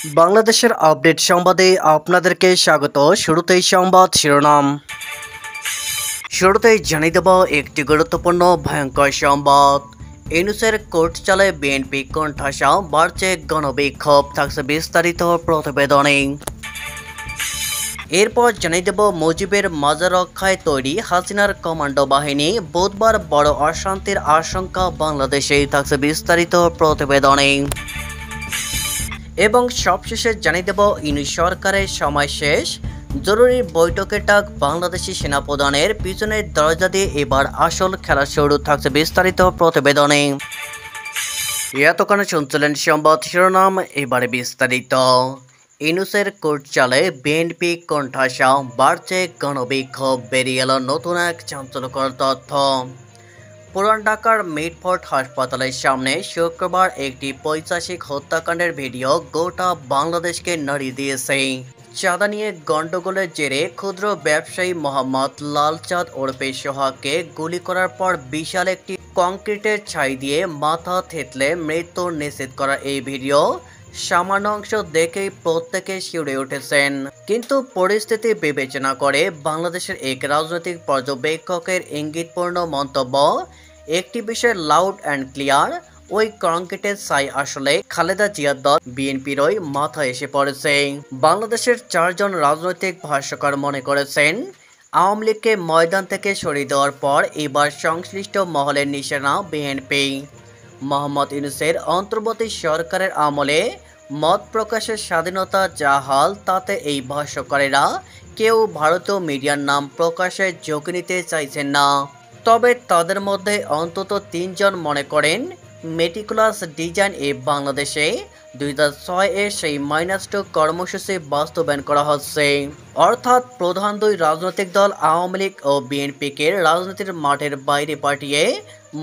বাংলাদেশের আপডেট সংবাদে আপনাদেরকে স্বাগত। শুরুতেই সংবাদ শিরোনাম। শুরুতেই জানিয়ে দেব একটি গুরুত্বপূর্ণ ভয়ঙ্কর সংবাদ। ইউনূসের কোর্ট চালায় বিএনপি কোণঠাসা, বাড়ছে গণবিক্ষোভ। থাকছে বিস্তারিত প্রতিবেদনে। এরপর জানিয়ে দেব মুজিবের মাজার রক্ষায় তৈরি হাসিনার কমান্ডো বাহিনী, বুধবার বড় অশান্তির আশঙ্কা বাংলাদেশে। থাকছে বিস্তারিত প্রতিবেদনে। এবং সবশেষে জানিয়ে দেব ইউনূস সরকারের সময় শেষ, জরুরি বৈঠকের ডাক বাংলাদেশি সেনাপ্রধানের, পিছনের দরজা দিয়ে এবার আসল খেলা শুরু। থাকছে বিস্তারিত প্রতিবেদনে। এতক্ষণে শুনছিলেন সংবাদ শিরোনাম, এবারে বিস্তারিত। ইউনূসের কোর্ট চালে বিএনপি কোণঠাসা, বাড়ছে গণবিক্ষোভ। বেরিয়ে এলো নতুন এক চাঞ্চল্যকর তথ্য। পুরান ঢাকার মিটফোর্ড হাসপাতালের সামনে শুক্রবার একটি পৈশাচিক হত্যাকাণ্ডের ভিডিও গোটা বাংলাদেশকে নাড়িয়ে দিয়েছে। চাঁদা নিয়ে গন্ডগোলের জেরে ক্ষুদ্র ব্যবসায়ী মোহাম্মদ লালচাঁদ ওরফে সোহাগকে গুলি করার পর বিশাল একটি কংক্রিটের ছাই দিয়ে মাথা থেতলে মৃত্যু নিশ্চিত করা এই ভিডিও সামান্য অংশ দেখেই প্রত্যেকে শিউরে উঠেছেন। কিন্তু পরিস্থিতি বিবেচনা করে বাংলাদেশের এক রাজনৈতিক পর্যবেক্ষকের ইঙ্গিতপূর্ণ মন্তব্য, একটি বিষয় লাউড অ্যান্ড ক্লিয়ার, ওই কংক্রিটের ছাই আসলে খালেদা জিয়ার দল বিএনপিরই মাথায় এসে পড়েছে। বাংলাদেশের 4 জন রাজনৈতিক ভাষ্যকার মনে করেছেন, আওয়ামী লীগকে ময়দান থেকে সরিয়ে দেওয়ার পর এবার সংশ্লিষ্ট মহলের নিশানা বিএনপি। মোহাম্মদ ইউনূসের অন্তর্বর্তী সরকারের আমলে মত প্রকাশের স্বাধীনতা যা হাল, তাতে এই ভাষ্যকারেরা কেউ ভারতীয় মিডিয়ার নাম প্রকাশের ঝুঁকি নিতে চাইছেন না। তবে তাদের মধ্যে অন্তত 3 জন মনে করেন মেটিকুলাস ডিজাইন এ বাংলাদেশে 2006 এর সেই -2 কর্মসূচি বাস্তবায়ন করা হচ্ছে। অর্থাৎ প্রধান দুই রাজনৈতিক দল আওয়ামী লীগ ও বিএনপিকে রাজনীতির মাঠের বাইরে পাঠিয়ে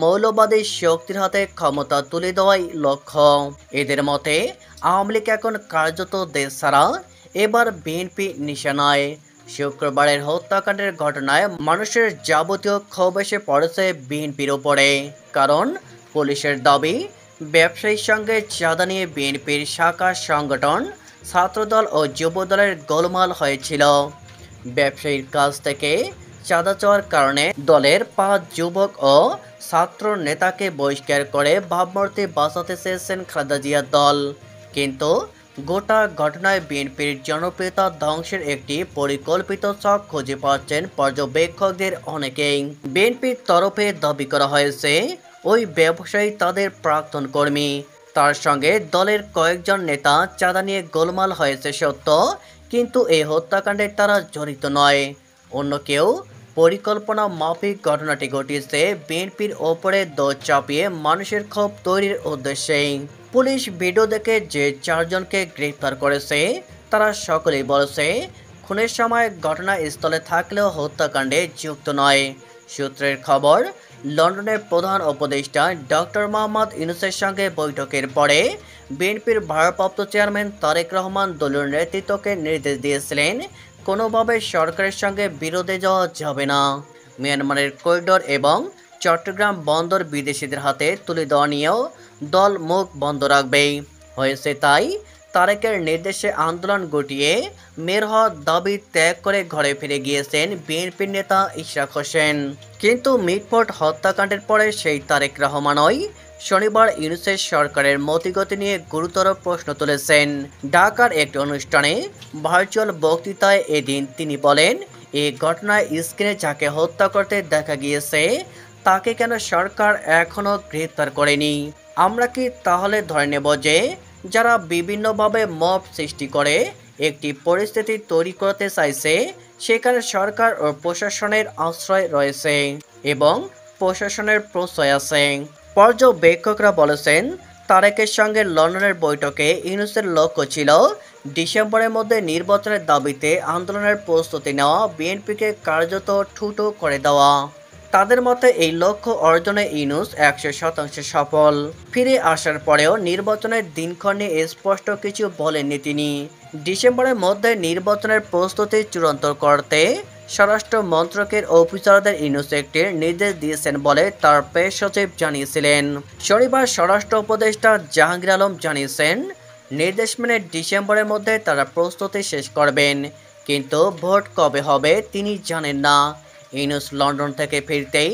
মৌলবাদী শক্তির হাতে ক্ষমতা তুলে দেওয়াই লক্ষ্য। এদের মতে আওয়ামী লীগ এখন কার্যত দেশ ছাড়া, এবার বিএনপি নিশানায়। শুক্রবারের হত্যাকাণ্ডের ঘটনায় মানুষের যাবতীয় ক্ষোভ এসে পড়েছে বিএনপির ওপরে। কারণ পুলিশের দাবি, ব্যবসায়ীর সঙ্গে চাঁদা নিয়ে বিএনপির শাখা সংগঠন, ছাত্রদল ও যুবদলের গোলমাল হয়েছিল। ব্যবসায়ীর কাছ থেকে চাঁদা চাওয়ার কারণে দলের 5 যুবক ও ছাত্র নেতাকে বহিষ্কার করে ভাবমূর্তি বাঁচাতে চেয়েছেন খালেদা জিয়ার দল। কিন্তু গোটা ঘটনায় বিএনপির জনপ্রিয়তা ধ্বংসের একটি পরিকল্পিত ছক খুঁজে পাচ্ছেন পর্যবেক্ষকদের অনেকেই। বিএনপির তরফে দাবি করা হয়েছে, ওই ব্যবসায়ী তাদের প্রাক্তন কর্মী। তার সঙ্গে দলের কয়েকজন নেতা চাঁদা নিয়ে গোলমাল হয়েছে সত্য, কিন্তু এই হত্যাকাণ্ডে তারা জড়িত নয়। অন্য কেউ পরিকল্পনা মাফিক ঘটনাটি ঘটিয়েছে বিএনপির ওপরে দোষ চাপিয়ে মানুষের ক্ষোভ তৈরির উদ্দেশ্যে। পুলিশ ভিডিও দেখে যে 4 জনকে গ্রেফতার করেছে তারা সকলেই বলেছে খুনের সময় ঘটনাস্থলে থাকলেও হত্যাকাণ্ডে যুক্ত নয়। সূত্রের খবর, লন্ডনের প্রধান উপদেষ্টা ডক্টর মোহাম্মদ ইউনূসের সঙ্গে বৈঠকের পরে বিএনপির ভারপ্রাপ্ত চেয়ারম্যান তারেক রহমান দলীয় নেতৃত্বকে নির্দেশ দিয়েছিলেন, কোনোভাবে সরকারের সঙ্গে বিরোধে যাওয়া যাবে না। মিয়ানমারের করিডোর এবং চট্টগ্রাম বন্দর বিদেশিদের হাতে তুলে দেওয়া নিয়েও দল মুখ বন্ধ রাখবে। হয়েছে তাই, তারেকের নির্দেশে আন্দোলন গুটিয়ে মেয়র হওয়ার দাবি ত্যাগ করে ঘরে ফিরে গিয়েছেন বিএনপির নেতা ইশরাক হোসেন। কিন্তু মিটফোর্ড হত্যাকাণ্ডের পরে সেই তারেক রহমানই শনিবার ইউনূসের সরকারের মতিগতি নিয়ে গুরুতর প্রশ্ন তুলেছেন। ঢাকার একটি অনুষ্ঠানে ভার্চুয়াল বক্তৃতায় এদিন তিনি বলেন, এই ঘটনায় স্ক্রিনে যাকে হত্যা করতে দেখা গিয়েছে তাকে কেন সরকার এখনও গ্রেফতার করেনি? আমরা কি তাহলে ধরে নেব যে যারা বিভিন্নভাবে মব সৃষ্টি করে একটি পরিস্থিতি তৈরি করতে চাইছে, সেখানে সরকার ও প্রশাসনের আশ্রয় রয়েছে এবং প্রশাসনের প্রশ্রয় আছে? পর্যবেক্ষকরা বলেছেন, তারেকের সঙ্গে লন্ডনের বৈঠকে ইউনূসের লক্ষ্য ছিল ডিসেম্বরের মধ্যে নির্বাচনের দাবিতে আন্দোলনের প্রস্তুতি নেওয়া, বিএনপিকে কার্যত ঠুটো করে দেওয়া। তাদের মতে এই লক্ষ্য অর্জনে ইউনূস 100% সফল। ফিরে আসার পরেও নির্বাচনের দিনক্ষণ নিয়ে স্পষ্ট কিছু বলেননি তিনি। ডিসেম্বরের মধ্যে নির্বাচনের প্রস্তুতি চূড়ান্ত করতে স্বরাষ্ট্র মন্ত্রকের অফিসারদের ইউনূস একটি নির্দেশ দিয়েছেন বলে তার প্রেস সচিব জানিয়েছিলেন। শনিবার স্বরাষ্ট্র উপদেষ্টা জাহাঙ্গীর আলম জানিয়েছেন, নির্দেশ মেনে ডিসেম্বরের মধ্যে তারা প্রস্তুতি শেষ করবেন, কিন্তু ভোট কবে হবে তিনি জানেন না। ইউনূস লন্ডন থেকে ফিরতেই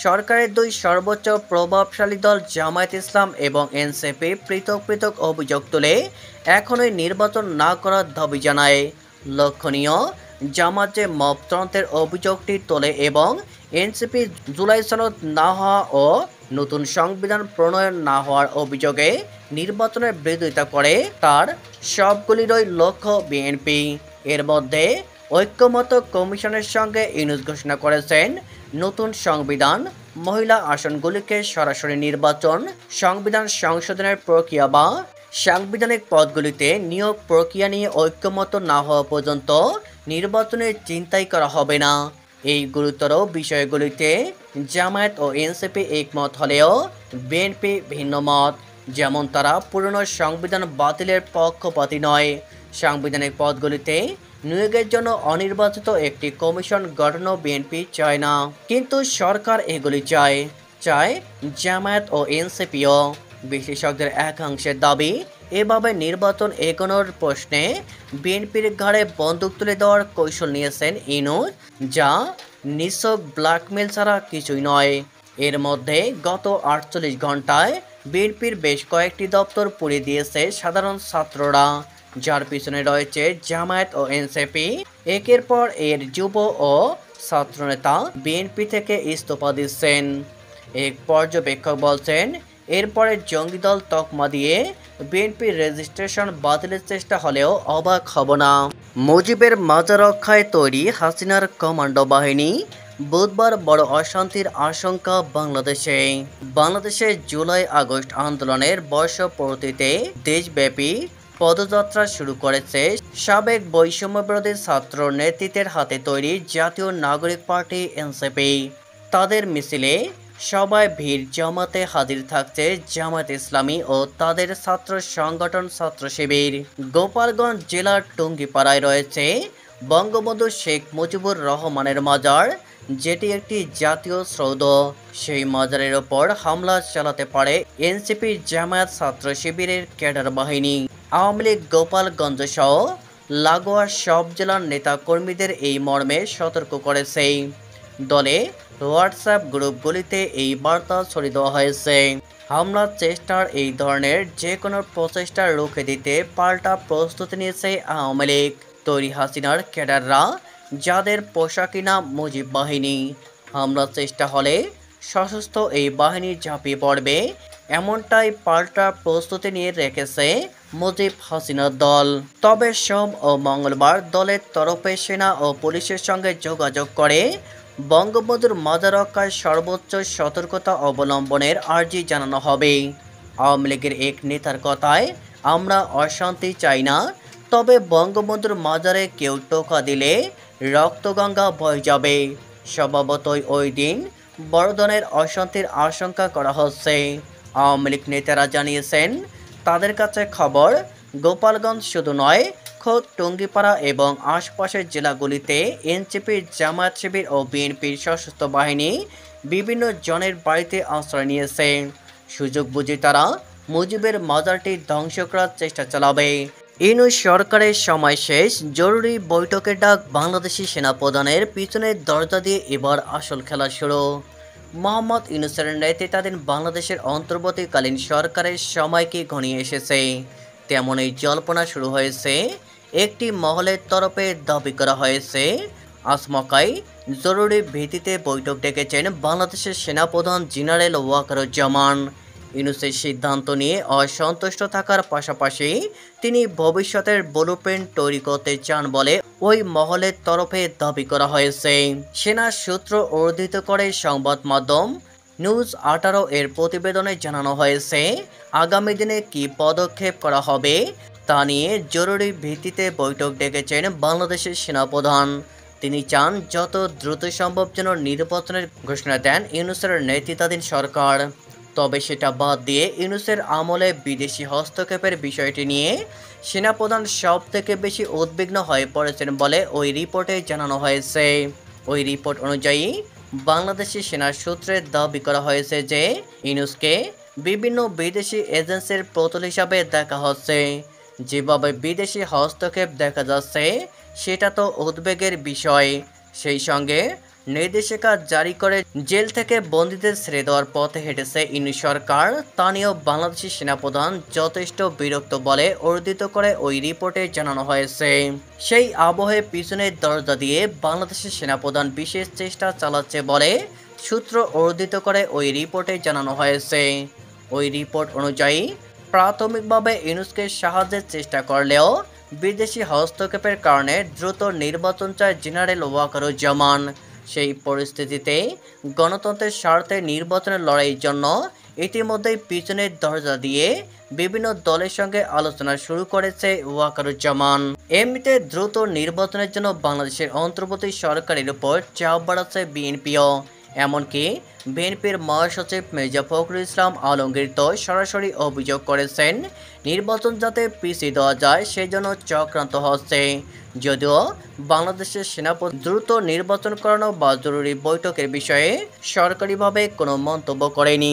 সরকারের দুই সর্বোচ্চ প্রভাবশালী দল জামায়াত ইসলাম এবং এনসিপি পৃথক পৃথক অভিযোগ তুলে এখনই নির্বাচন না করার দাবি জানায়। লক্ষণীয়, জামাত যে মবতন্ত্রের অভিযোগটি তোলে এবং এনসিপি জুলাই সনদ না হওয়া ও নতুন সংবিধান প্রণয়ন না হওয়ার অভিযোগে নির্বাচনের বিরোধিতা করে, তার সবগুলিরই লক্ষ্য বিএনপি। এর মধ্যে ঐক্যমত্য কমিশনের সঙ্গে ইউনূস ঘোষণা করেছেন নতুন সংবিধান, মহিলা আসনগুলিকে সরাসরি নির্বাচন, সংবিধান সংশোধনের প্রক্রিয়া বা সাংবিধানিক পদগুলিতে নিয়োগ প্রক্রিয়া নিয়ে ঐক্যমত্য না হওয়া পর্যন্ত নির্বাচনের চিন্তাই করা হবে না। এই গুরুতর বিষয়গুলিতে জামায়াত ও এনসিপি একমত হলেও বিএনপি ভিন্ন মত। যেমন তারা পুরনো সংবিধান বাতিলের পক্ষপাতী নয়, সাংবিধানিক পদগুলিতে নিয়োগের জন্য অনির্বাচিত একটি কমিশন গঠনও বিএনপি চায় না, কিন্তু সরকার এগুলি চায় জামায়াত ও এনসিপিও। বিশ্লেষকদের একাংশের দাবি, এভাবে নির্বাচন এগোনোর প্রশ্নে বিএনপির ঘাড়ে বন্দুক তুলে দেওয়ার কৌশল নিয়েছেন ইউনূস, যা নিছক ব্ল্যাকমেল ছাড়া কিছুই নয়। এর মধ্যে গত ৪৮ ঘন্টায় বিএনপির বেশ কয়েকটি দপ্তর পুড়িয়ে দিয়েছে সাধারণ ছাত্ররা, যার পিছনে রয়েছে জামায়াত ও এনসিপি। একের পর এর যুব ও ছাত্রনেতা বিএনপি থেকে ইস্তফা দিচ্ছেন। এক পর্যবেক্ষক বলছেন, এরপরে জঙ্গি দল তকমা দিয়ে বিএনপির রেজিস্ট্রেশন বাতিলের চেষ্টা হলেও অবাক হব না। মুজিবের মাজার রক্ষায় তৈরি হাসিনার কমান্ডো বাহিনী, বুধবার বড় অশান্তির আশঙ্কা বাংলাদেশে জুলাই আগস্ট আন্দোলনের বর্ষপূর্তিতে দেশব্যাপী পদযাত্রা শুরু করেছে সাবেক বৈষম্যবিরোধী ছাত্র নেতৃত্বের হাতে তৈরি জাতীয় নাগরিক পার্টি এনসিপি। তাদের মিছিলে সবাই ভিড় জমাতে হাজির থাকছে জামায়াত ইসলামী ও তাদের ছাত্র সংগঠন ছাত্র শিবির। গোপালগঞ্জ জেলার টুঙ্গিপাড়ায় রয়েছে বঙ্গবন্ধু শেখ মুজিবুর রহমানের মাজার, যেটি একটি জাতীয় সৌধ। সেই মাজারের ওপর হামলা চালাতে পারে এনসিপি জামায়াত ছাত্র শিবিরের ক্যাডার বাহিনী। আওয়ামী লীগ গোপালগঞ্জ সহ লাগোয়া সব জেলার নেতা কর্মীদের এই মর্মে সতর্ক করেছে। দলে হোয়াটসঅ্যাপ গ্রুপগুলিতে এই বার্তা ছড়িয়ে দেওয়া হয়েছে। হামলার চেষ্টার এই ধরনের যে কোনো প্রচেষ্টা রুখে দিতে পাল্টা প্রস্তুতি নিয়েছে আওয়ামী লীগ তৈরি হাসিনার ক্যাডাররা, যাদের পোশাকি নাম মুজিব বাহিনী। হামলার চেষ্টা হলে সশস্ত্র এই বাহিনী ঝাঁপিয়ে পড়বে, এমনটাই পাল্টা প্রস্তুতি নিয়ে রেখেছে মুজিব হাসিনার দল। তবে সোম ও মঙ্গলবার দলের তরফে সেনা ও পুলিশের সঙ্গে যোগাযোগ করে বঙ্গবন্ধুর মাজার রক্ষায় সর্বোচ্চ সতর্কতা অবলম্বনের আর্জি জানানো হবে। আওয়ামী লীগের এক নেতার কথায়, আমরা অশান্তি চাই না, তবে বঙ্গবন্ধুর মাজারে কেউ টোকা দিলে রক্তগঙ্গা বয়ে যাবে। স্বভাবতই ওই দিন বড় ধরনের অশান্তির আশঙ্কা করা হচ্ছে। আওয়ামী লীগ নেতারা জানিয়েছেন, তাদের কাছে খবর গোপালগঞ্জ শুধু নয়, খোদ টুঙ্গিপাড়া এবং আশপাশের জেলাগুলিতে এনসিপি, জামায়াত শিবির ও বিএনপির সশস্ত্র বাহিনী বিভিন্ন জনের বাড়িতে আশ্রয় নিয়েছে। সুযোগ বুঝে তারা মুজিবের মাজারটি ধ্বংস করার চেষ্টা চালাবে। ইউনূস সরকারের সময় শেষ, জরুরি বৈঠকের ডাক বাংলাদেশি সেনাপ্রধানের পিছনের দরজা দিয়ে এবার আসল খেলা শুরু। মোহাম্মদ ইউনূসের নেতৃত্বাধীন বাংলাদেশের অন্তর্বর্তীকালীন সরকারের সময়কে ঘনিয়ে এসেছে, তেমনই জল্পনা শুরু হয়েছে। একটি মহলের তরফে দাবি করা হয়েছে, আচমকাই জরুরি ভিত্তিতে বৈঠক ডেকেছেন বাংলাদেশের সেনাপ্রধান জেনারেল ওয়াকারুজ্জামান। ইউনূসের সিদ্ধান্ত নিয়ে অসন্তুষ্ট থাকার পাশাপাশি তিনি ভবিষ্যতের ব্লুপ্রিন্ট তৈরি করতে চান বলে ওই মহলের তরফে দাবি করা হয়েছে। সেনা সূত্র উদ্ধৃত করে সংবাদ মাধ্যম নিউজ 18 এর প্রতিবেদনে জানানো হয়েছে, আগামী দিনে কী পদক্ষেপ করা হবে তা নিয়ে জরুরি ভিত্তিতে বৈঠক ডেকেছেন বাংলাদেশের সেনাপ্রধান। তিনি চান যত দ্রুত সম্ভব যেন নির্বাচনের ঘোষণা দেন ইউনূসের নেতৃত্বাধীন সরকার। তবে সেটা বাদ দিয়ে ইউনূসের আমলে বিদেশি হস্তক্ষেপের বিষয়টি নিয়ে সেনাপ্রধান সব থেকে বেশি উদ্বিগ্ন হয়ে পড়েছেন বলে ওই রিপোর্টে জানানো হয়েছে। ওই রিপোর্ট অনুযায়ী বাংলাদেশি সেনা সূত্রে দাবি করা হয়েছে যে ইউনূসকে বিভিন্ন বিদেশি এজেন্সির পুতুল হিসাবে দেখা হচ্ছে। যেভাবে বিদেশি হস্তক্ষেপ দেখা যাচ্ছে সেটা তো উদ্বেগের বিষয়। সেই সঙ্গে নির্দেশিকা জারি করে জেল থেকে বন্দীদের ছেড়ে দেওয়ার পথে হেঁটেছে ইউনূস সরকার, তা নিয়েও বাংলাদেশি সেনাপ্রধান যথেষ্ট বিরক্ত বলে উদ্ধৃত করে ওই রিপোর্টে জানানো হয়েছে। সেই আবহে পিছনের দরজা দিয়ে বাংলাদেশের সেনাপ্রধান বিশেষ চেষ্টা চালাচ্ছে বলে সূত্র উদ্ধৃত করে ওই রিপোর্টে জানানো হয়েছে। ওই রিপোর্ট অনুযায়ী প্রাথমিকভাবে ইউনূসকে সাহায্যের চেষ্টা করলেও বিদেশি হস্তক্ষেপের কারণে দ্রুত নির্বাচন চায় জেনারেল ওয়াকারুজ্জামান। সেই পরিস্থিতিতে গণতন্ত্রের স্বার্থে নির্বাচনের লড়াইয়ের জন্য ইতিমধ্যেই পিছনের দরজা দিয়ে বিভিন্ন দলের সঙ্গে আলোচনা শুরু করেছে ওয়াকারুজ্জামান। এমনিতে দ্রুত নির্বাচনের জন্য বাংলাদেশের অন্তর্বর্তী সরকারের উপর চাপ বাড়াচ্ছে বিএনপিও। এমনকি বিএনপির মহাসচিব মির্জা ফখরুল ইসলাম আলমগীর তো সরাসরি অভিযোগ করেছেন নির্বাচন যাতে পিছিয়ে দেওয়া যায় সেজন্য চক্রান্ত হচ্ছে। যদিও বাংলাদেশের সেনাপ্রধান দ্রুত নির্বাচন করানো বা জরুরি বৈঠকের বিষয়ে সরকারিভাবে কোনো মন্তব্য করেনি।